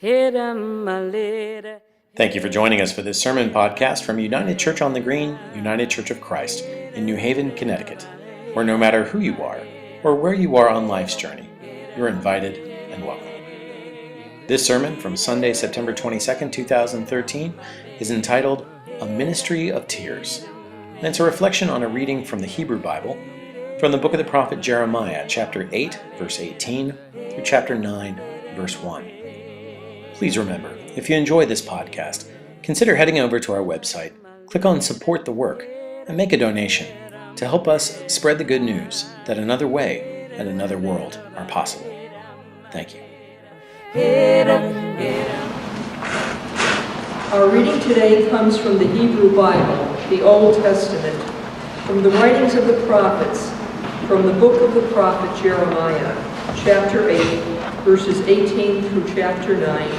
Thank you for joining us for this sermon podcast from United Church on the Green, United Church of Christ in New Haven, Connecticut, where no matter who you are or where you are on life's journey, you're invited and welcome. This sermon from Sunday, September 22nd, 2013 is entitled A Ministry of Tears, and it's a reflection on a reading from the Hebrew Bible from the book of the prophet Jeremiah, chapter 8, verse 18 through chapter 9, verse 1. Please remember, if you enjoy this podcast, consider heading over to our website, click on Support the Work, and make a donation to help us spread the good news that another way and another world are possible. Thank you. Our reading today comes from the Hebrew Bible, the Old Testament, from the writings of the prophets, from the book of the prophet Jeremiah, chapter 8, verses 18 through chapter 9,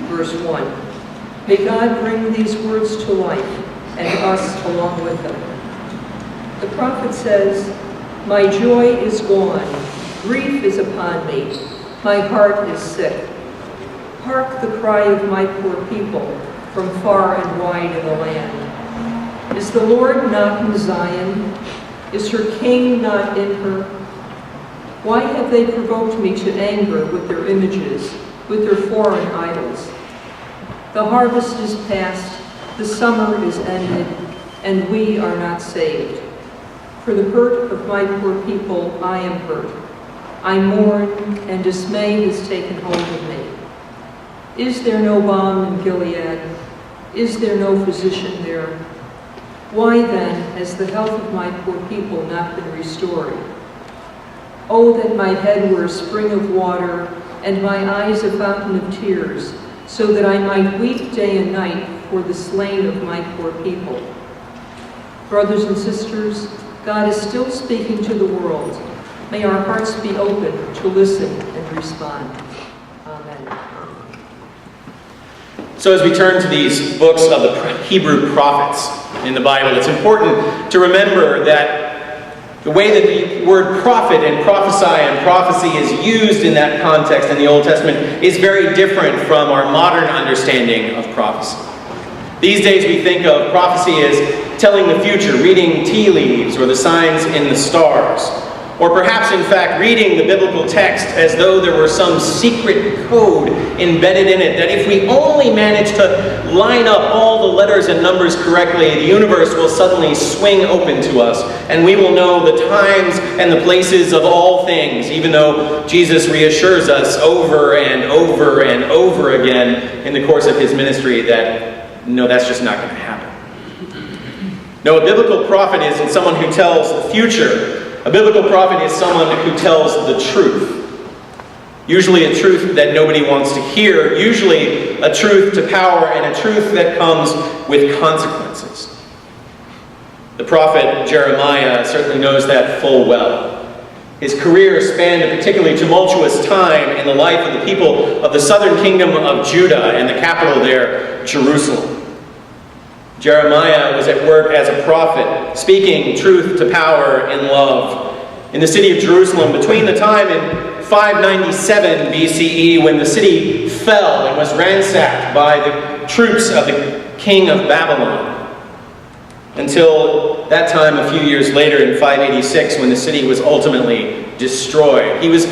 verse 1. May God bring these words to life, and us along with them. The prophet says, "My joy is gone, grief is upon me, my heart is sick. Hark the cry of my poor people from far and wide in the land. Is the Lord not in Zion? Is her king not in her? Why have they provoked me to anger with their images, with their foreign idols? The harvest is past, the summer is ended, and we are not saved. For the hurt of my poor people I am hurt. I mourn, and dismay has taken hold of me. Is there no balm in Gilead? Is there no physician there? Why then has the health of my poor people not been restored? Oh, that my head were a spring of water, and my eyes a fountain of tears, so that I might weep day and night for the slain of my poor people." Brothers and sisters, God is still speaking to the world. May our hearts be open to listen and respond. Amen. So as we turn to these books of the Hebrew prophets in the Bible, it's important to remember that the way that the word prophet and prophesy and prophecy is used in that context in the Old Testament is very different from our modern understanding of prophecy. These days we think of prophecy as telling the future, reading tea leaves or the signs in the stars, or perhaps in fact reading the biblical text as though there were some secret code embedded in it, that if we only manage to line up all the letters and numbers correctly, the universe will suddenly swing open to us, and we will know the times and the places of all things, even though Jesus reassures us over and over and over again in the course of his ministry that, no, that's just not going to happen. No, a biblical prophet isn't someone who tells the future. A biblical prophet is someone who tells the truth. Usually a truth that nobody wants to hear, usually a truth to power, and a truth that comes with consequences. The prophet Jeremiah certainly knows that full well. His career spanned a particularly tumultuous time in the life of the people of the southern kingdom of Judah and the capital there, Jerusalem. Jeremiah was at work as a prophet, speaking truth to power in love. In the city of Jerusalem, between the time in 597 BCE, when the city fell and was ransacked by the troops of the king of Babylon, until that time a few years later in 586, when the city was ultimately destroyed. He was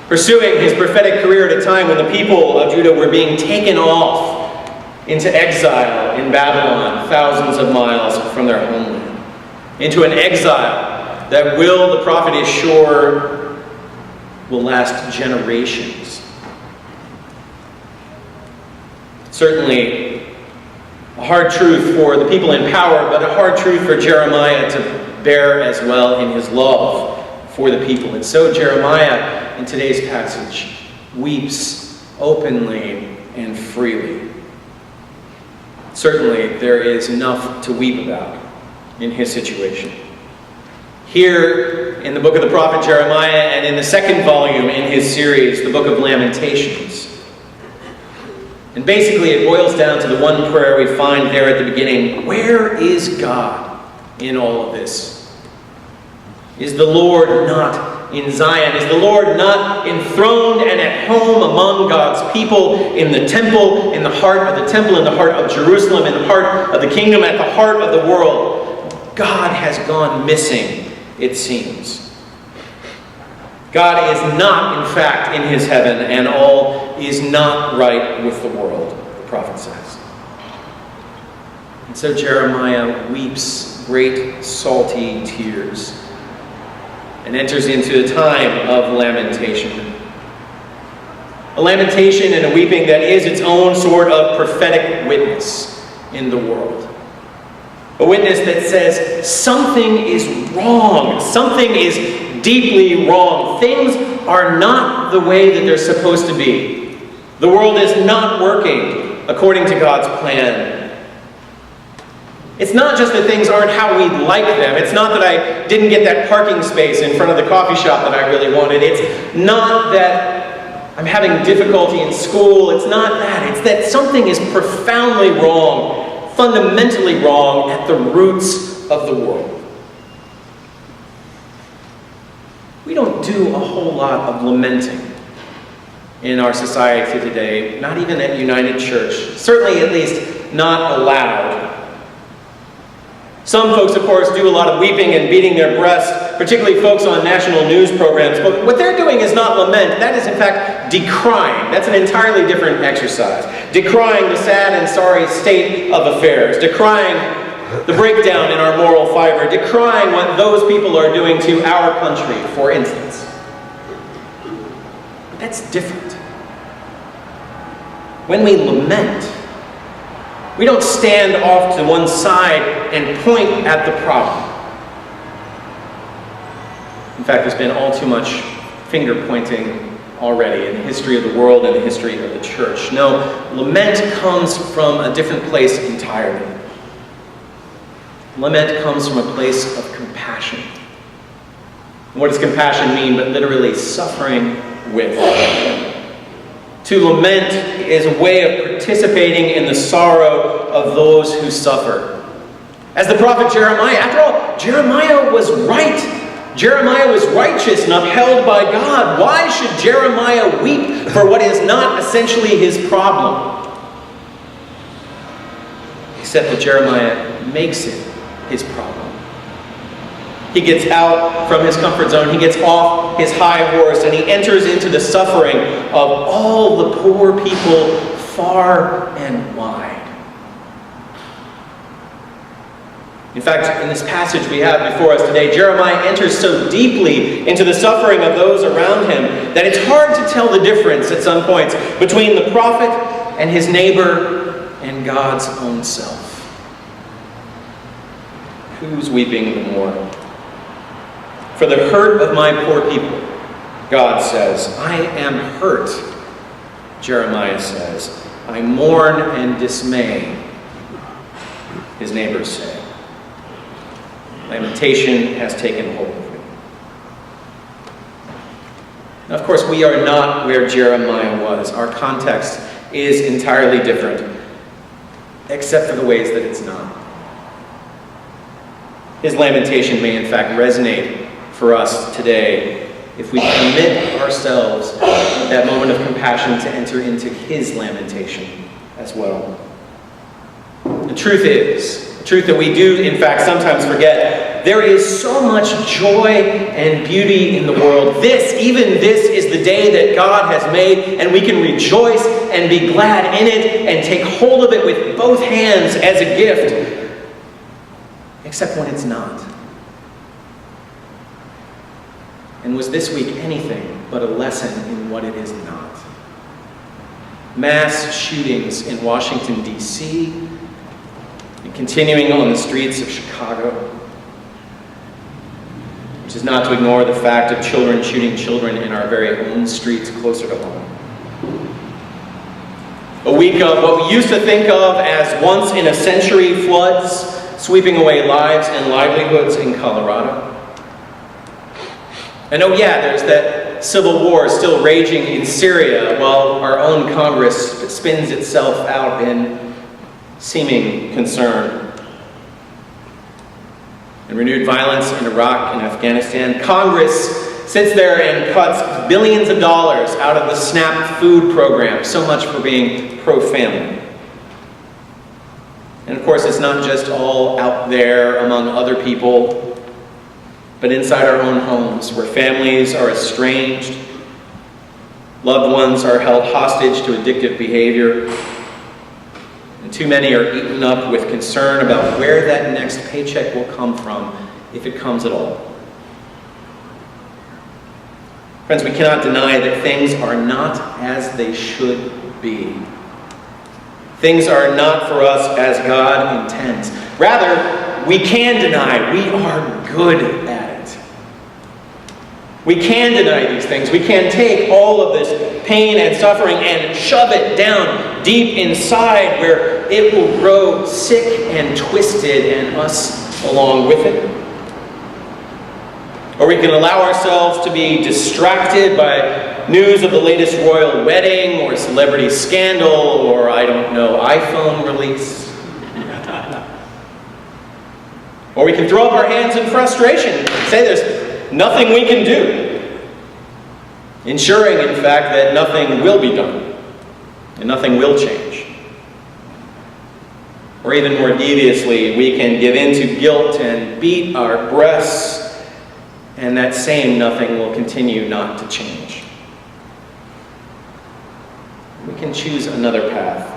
pursuing his prophetic career at a time when the people of Judah were being taken off into exile in Babylon, thousands of miles from their homeland. Into an exile that the prophet is sure, will last generations. Certainly a hard truth for the people in power, but a hard truth for Jeremiah to bear as well in his love for the people. And so Jeremiah, in today's passage, weeps openly and freely. Certainly, there is enough to weep about in his situation. Here in the book of the prophet Jeremiah, and in the second volume in his series, the book of Lamentations. And basically it boils down to the one prayer we find there at the beginning. Where is God in all of this? Is the Lord not in Zion? Is the Lord not enthroned and at home among God's people in the temple, in the heart of the temple, in the heart of Jerusalem, in the heart of the kingdom, at the heart of the world? God has gone missing, it seems. God is not, in fact, in his heaven, and all is not right with the world, the prophet says. And so Jeremiah weeps great salty tears and enters into a time of lamentation. A lamentation and a weeping that is its own sort of prophetic witness in the world. A witness that says something is wrong, something is deeply wrong. Things are not the way that they're supposed to be. The world is not working according to God's plan. It's not just that things aren't how we'd like them. It's not that I didn't get that parking space in front of the coffee shop that I really wanted. It's not that I'm having difficulty in school. It's not that. It's that something is profoundly wrong, fundamentally wrong at the roots of the world. We don't do a whole lot of lamenting in our society today, not even at United Church. Certainly, at least, not allowed. Some folks, of course, do a lot of weeping and beating their breasts, particularly folks on national news programs. But what they're doing is not lament. That is, in fact, decrying. That's an entirely different exercise. Decrying the sad and sorry state of affairs. Decrying the breakdown in our moral fiber. Decrying what those people are doing to our country, for instance. But that's different. When we lament, we don't stand off to one side and point at the problem. In fact, there's been all too much finger pointing already in the history of the world and the history of the church. No, lament comes from a different place entirely. Lament comes from a place of compassion. What does compassion mean but literally suffering with? To lament is a way of participating in the sorrow of those who suffer. As the prophet Jeremiah, after all, Jeremiah was right. Jeremiah was righteous and upheld by God. Why should Jeremiah weep for what is not essentially his problem? Except that Jeremiah makes it his problem. He gets out from his comfort zone. He gets off his high horse and he enters into the suffering of all the poor people far and wide. In fact, in this passage we have before us today, Jeremiah enters so deeply into the suffering of those around him that it's hard to tell the difference at some points between the prophet and his neighbor and God's own self. Who's weeping the more? For the hurt of my poor people, God says, I am hurt. Jeremiah says, I mourn and dismay, his neighbors say. Lamentation has taken hold of me. Now, of course, we are not where Jeremiah was. Our context is entirely different, except for the ways that it's not. His lamentation may, in fact, resonate for us today if we permit ourselves at that moment of compassion to enter into his lamentation as well. The truth that we do, in fact, sometimes forget, there is so much joy and beauty in the world. Even this is the day that God has made, and we can rejoice and be glad in it and take hold of it with both hands as a gift, except when it's not. And was this week anything but a lesson in what it is not? Mass shootings in Washington, D.C., and continuing on the streets of Chicago, which is not to ignore the fact of children shooting children in our very own streets closer to home. A week of what we used to think of as once-in-a-century floods sweeping away lives and livelihoods in Colorado. And oh yeah, there's that civil war still raging in Syria while our own Congress spins itself out in seeming concern. And renewed violence in Iraq and Afghanistan. Congress sits there and cuts billions of dollars out of the SNAP food program. So much for being pro-family. And of course, it's not just all out there among other people, but inside our own homes, where families are estranged, loved ones are held hostage to addictive behavior, and too many are eaten up with concern about where that next paycheck will come from, if it comes at all. Friends, we cannot deny that things are not as they should be. Things are not for us as God intends. Rather, we can deny we are good at it. We can deny these things. We can take all of this pain and suffering and shove it down deep inside where it will grow sick and twisted, and us along with it. Or we can allow ourselves to be distracted by news of the latest royal wedding or celebrity scandal or, I don't know, iPhone release. Or we can throw up our hands in frustration and say there's nothing we can do, ensuring, in fact, that nothing will be done and nothing will change. Or even more deviously, we can give in to guilt and beat our breasts, and that same nothing will continue not to change. We can choose another path.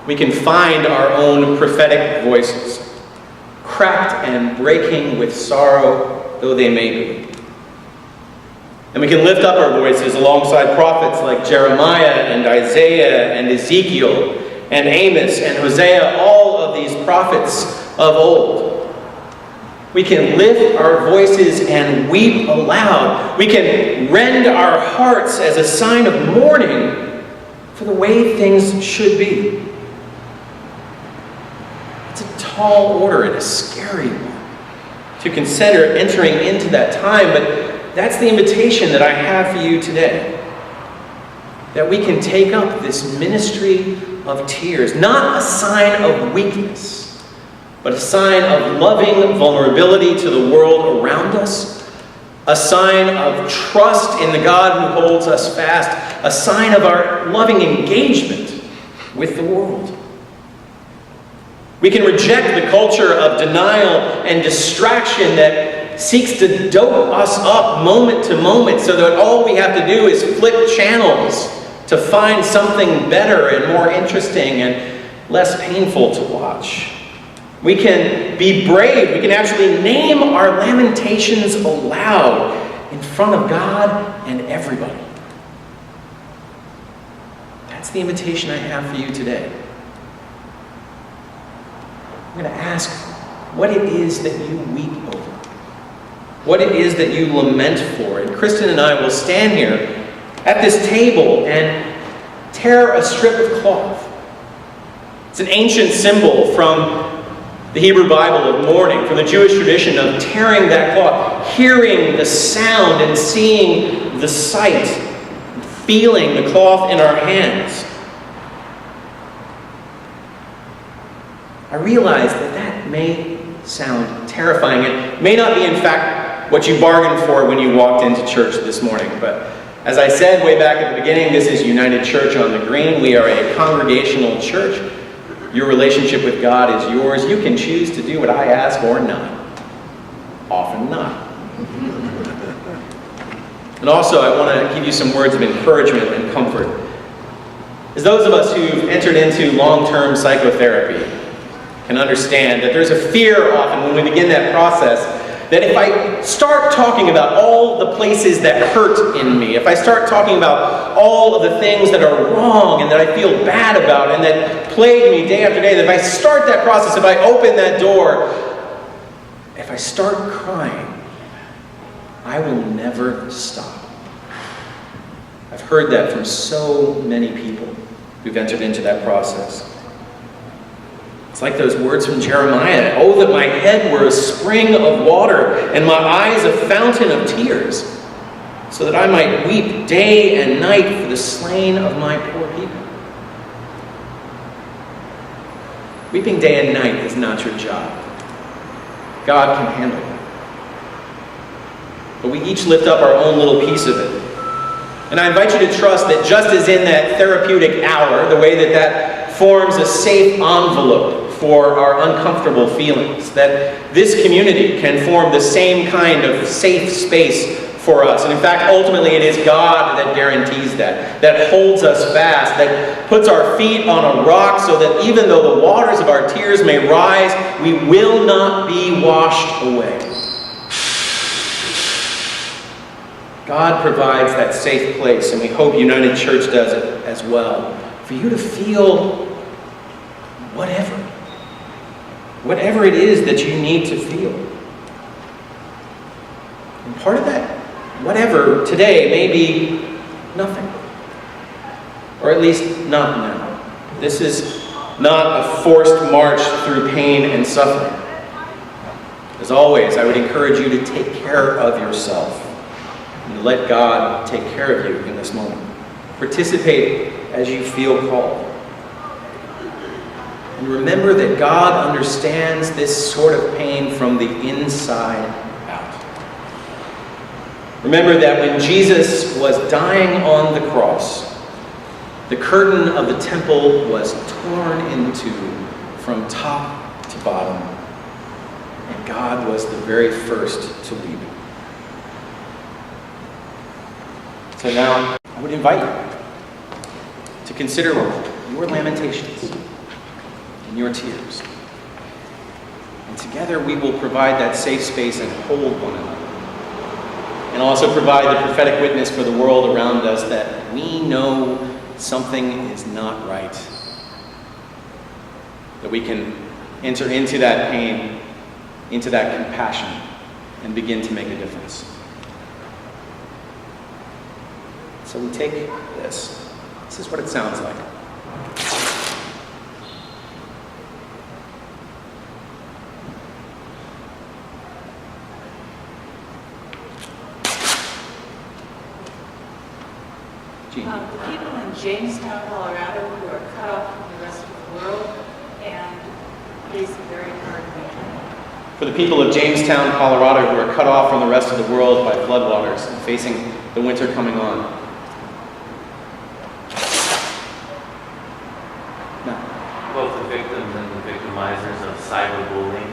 We can find our own prophetic voices, cracked and breaking with sorrow though they may be. And we can lift up our voices alongside prophets like Jeremiah and Isaiah and Ezekiel and Amos and Hosea, all of these prophets of old. We can lift our voices and weep aloud. We can rend our hearts as a sign of mourning for the way things should be. It's a tall order and a scary one to consider entering into that time, but that's the invitation that I have for you today. That we can take up this ministry of tears, not a sign of weakness, but a sign of loving vulnerability to the world around us, a sign of trust in the God who holds us fast, a sign of our loving engagement with the world. We can reject the culture of denial and distraction that seeks to dope us up moment to moment so that all we have to do is flip channels to find something better and more interesting and less painful to watch. We can be brave. We can actually name our lamentations aloud in front of God and everybody. That's the invitation I have for you today. I'm going to ask what it is that you weep over, what it is that you lament for. And Kristen and I will stand here at this table and tear a strip of cloth. It's an ancient symbol from the Hebrew Bible of mourning, from the Jewish tradition of tearing that cloth, hearing the sound and seeing the sight, feeling the cloth in our hands. I realize that may sound terrifying. It may not be, in fact, what you bargained for when you walked into church this morning. But as I said way back at the beginning, this is United Church on the Green. We are a congregational church. Your relationship with God is yours. You can choose to do what I ask or not. Often not. And also, I want to give you some words of encouragement and comfort. As those of us who've entered into long-term psychotherapy can understand that there's a fear often when we begin that process that if I start talking about all the places that hurt in me, if I start talking about all of the things that are wrong and that I feel bad about and that plague me day after day, that if I start that process, if I open that door, if I start crying, I will never stop. I've heard that from so many people who've entered into that process. It's like those words from Jeremiah. Oh, that my head were a spring of water and my eyes a fountain of tears, so that I might weep day and night for the slain of my poor people. Weeping day and night is not your job. God can handle it. but we each lift up our own little piece of it. And I invite you to trust that just as in that therapeutic hour, the way that that forms a safe envelope for our uncomfortable feelings, that this community can form the same kind of safe space for us. And in fact, ultimately it is God that guarantees that holds us fast, that puts our feet on a rock so that even though the waters of our tears may rise, we will not be washed away. God provides that safe place, and we hope United Church does it as well, for you to feel whatever it is that you need to feel. And part of that whatever today may be nothing, or at least not now. This is not a forced march through pain and suffering. As always, I would encourage you to take care of yourself and let God take care of you in this moment. Participate as you feel called. And remember that God understands this sort of pain from the inside out. Remember that when Jesus was dying on the cross, the curtain of the temple was torn in two from top to bottom, and God was the very first to weep. So now, I would invite you to consider your lamentations and your tears. And together we will provide that safe space and hold one another. And also provide the prophetic witness for the world around us that we know something is not right. That we can enter into that pain, into that compassion, and begin to make a difference. So we take this. This is what it sounds like. The people in Jamestown, Colorado, who are cut off from the rest of the world and face a very hard winter. For the people of Jamestown, Colorado, who are cut off from the rest of the world by floodwaters and facing the winter coming on. No. Both the victims and the victimizers of cyberbullying.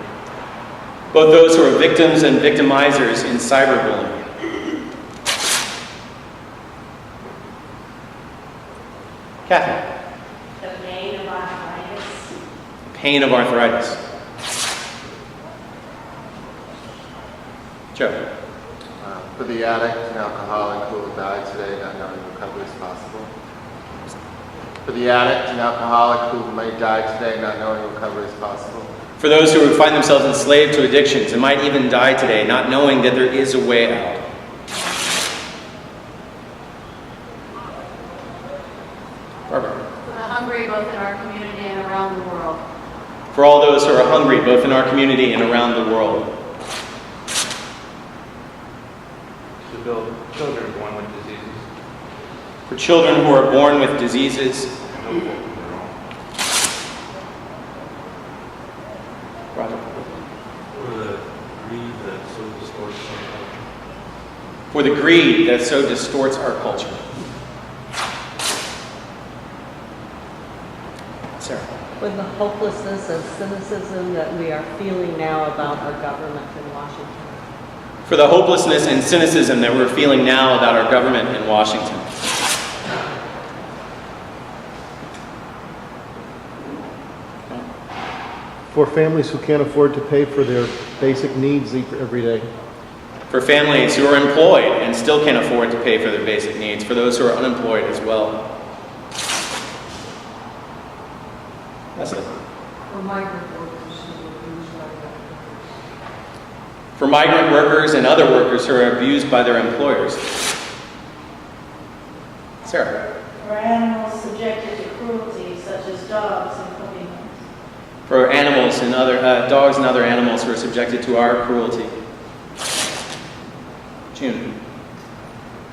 Both those who are victims and victimizers in cyberbullying. Kathy. The pain of arthritis. Pain of arthritis. Joe. For the addict and alcoholic who will die today not knowing recovery is possible. For the addict and alcoholic who may die today not knowing recovery is possible. For those who find themselves enslaved to addictions and might even die today not knowing that there is a way out. Barbara. For the hungry, both in our community and around the world. For all those who are hungry, both in our community and around the world. To build children born with diseases. For children who are born with diseases. Roger. For the greed that so distorts our culture. For the greed that so distorts our culture. Sarah. For the hopelessness and cynicism that we are feeling now about our government in Washington. For the hopelessness and cynicism that we're feeling now about our government in Washington. For families who can't afford to pay for their basic needs every day. For families who are employed and still can't afford to pay for their basic needs. For those who are unemployed as well. Leslie. For migrant workers who are abused by their employers. For migrant workers and other workers who are abused by their employers. Sarah. For animals subjected to cruelty, such as dogs and puppy mills. For animals and other dogs and other animals who are subjected to our cruelty. June.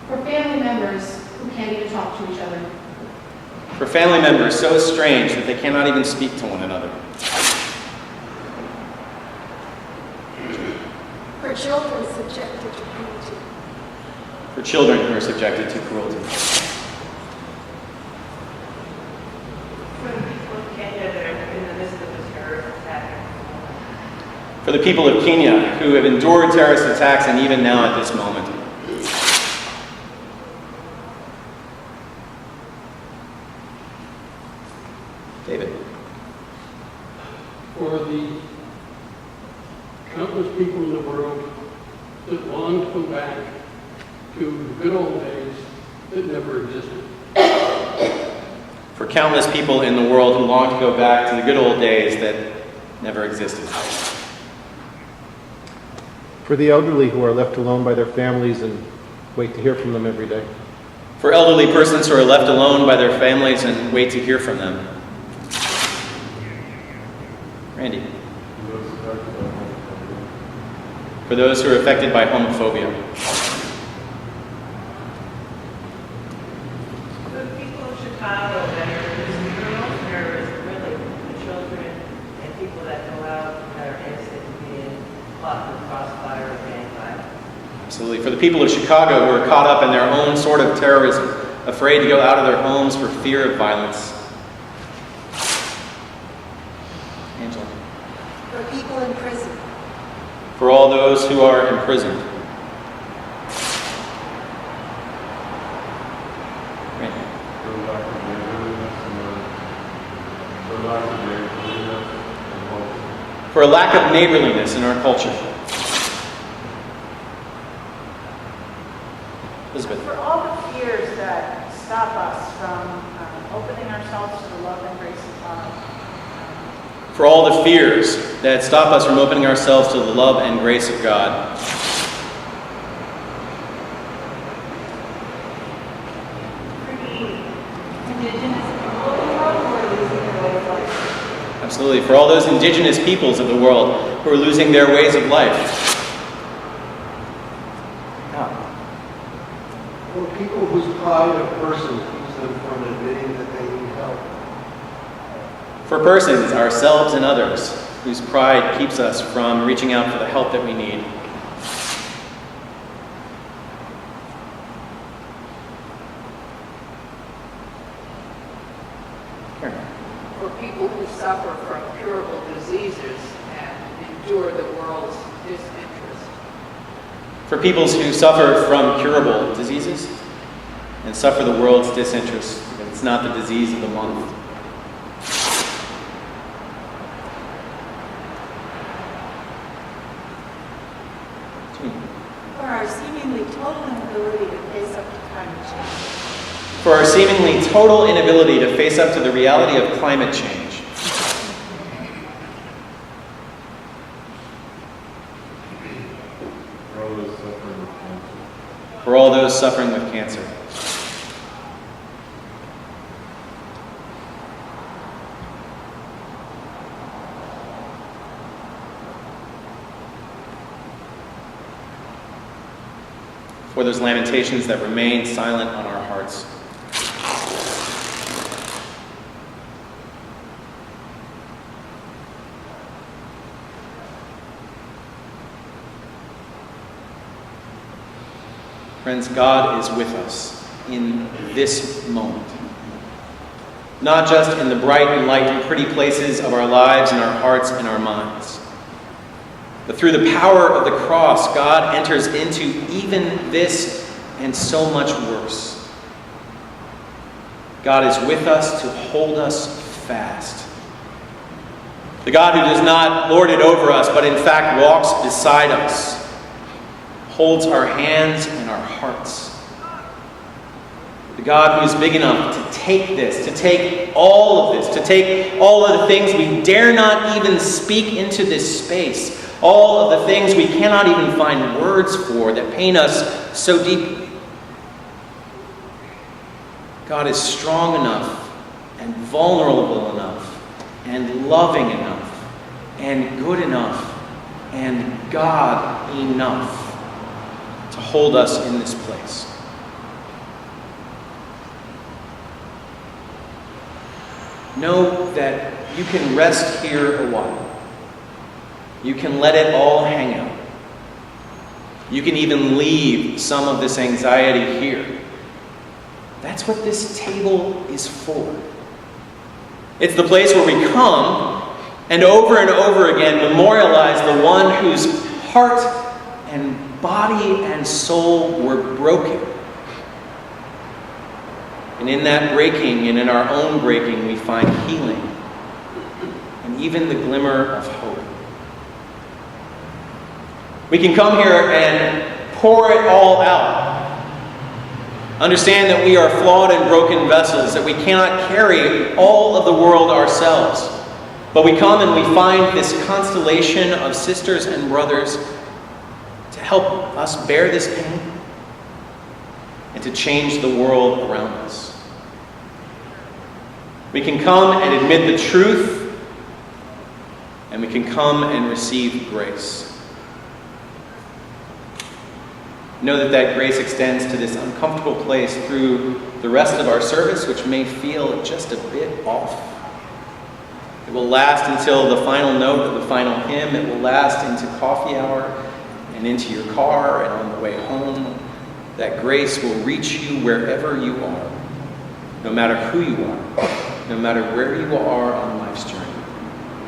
For family members who can't even talk to each other. For family members so estranged that they cannot even speak to one another. For children subjected to cruelty. for children who are subjected to cruelty. For the people of Kenya that are in the midst of a terrorist attack. For the people of Kenya who have endured terrorist attacks and even now at this moment. David. For the countless people in the world that long to go back to the good old days that never existed. For countless people in the world who long to go back to the good old days that never existed. For the elderly who are left alone by their families and wait to hear from them every day. For elderly persons who are left alone by their families and wait to hear from them. Randy. For those who are affected by homophobia. The people of Chicago that are losing their own terrorism, really, the children and people that go out that are innocent to being caught in crossfire or gang violence. Absolutely. For the people of Chicago who are caught up in their own sort of terrorism, afraid to go out of their homes for fear of violence. Angela. For people in prison. For all those who are imprisoned. Randy. For a lack of neighborliness in our culture. Elizabeth. For all the fears that stop us from opening ourselves to the love and grace of God. For all the fears that stop us from opening ourselves to the love and grace of God. For the indigenous people of the world who are losing their way of life. Absolutely. For all those indigenous peoples of the world who are losing their ways of life. For people whose pride of person keeps them from admitting that they need help. For persons, ourselves and others, whose pride keeps us from reaching out for the help that we need. For people who suffer from curable diseases and endure the world's disinterest. For peoples who suffer from curable diseases and suffer the world's disinterest, because it's not the disease of the month. For our seemingly total inability to face up to climate change. For our seemingly total inability to face up to the reality of climate change. For all those suffering with cancer. For those lamentations that remain silent on our hearts. Friends, God is with us in this moment. Not just in the bright and light and pretty places of our lives and our hearts and our minds. But through the power of the cross, God enters into even this and so much worse. God is with us to hold us fast. The God who does not lord it over us, but in fact walks beside us, holds our hands and our hearts. The God who is big enough to take this, to take all of this, to take all of the things we dare not even speak into this space, all of the things we cannot even find words for that pain us so deeply. God is strong enough and vulnerable enough and loving enough and good enough and God enough to hold us in this place. Know that you can rest here a while. You can let it all hang out. You can even leave some of this anxiety here. That's what this table is for. It's the place where we come and over again memorialize the one whose heart and body and soul were broken. And in that breaking and in our own breaking, we find healing and even the glimmer of hope. We can come here and pour it all out. Understand that we are flawed and broken vessels, that we cannot carry all of the world ourselves. But we come and we find this constellation of sisters and brothers to help us bear this pain and to change the world around us. We can come and admit the truth, and we can come and receive grace. Know that that grace extends to this uncomfortable place through the rest of our service, which may feel just a bit off. It will last until the final note of the final hymn. It will last into coffee hour and into your car and on the way home. That grace will reach you wherever you are, no matter who you are, no matter where you are on life's journey.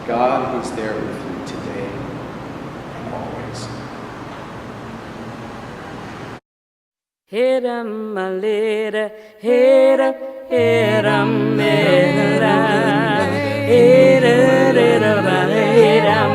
God is there with you today and always. Hiram malera, hera, hiram mera, hera, hera, hera,